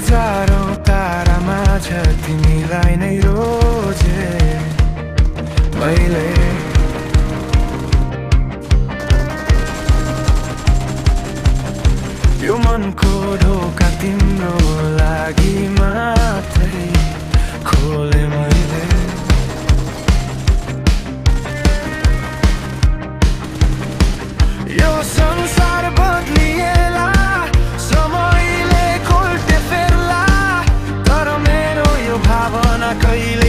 हजारौं तारा माझ तिमीलाई नै रोजे मैले। यो मनको ढोका तिम्रो लागि मात्रै खोले मैले। यो संसार बदलिएला, समयले कोल्टे फेर्ला, तर मेरो यो भावना कहिले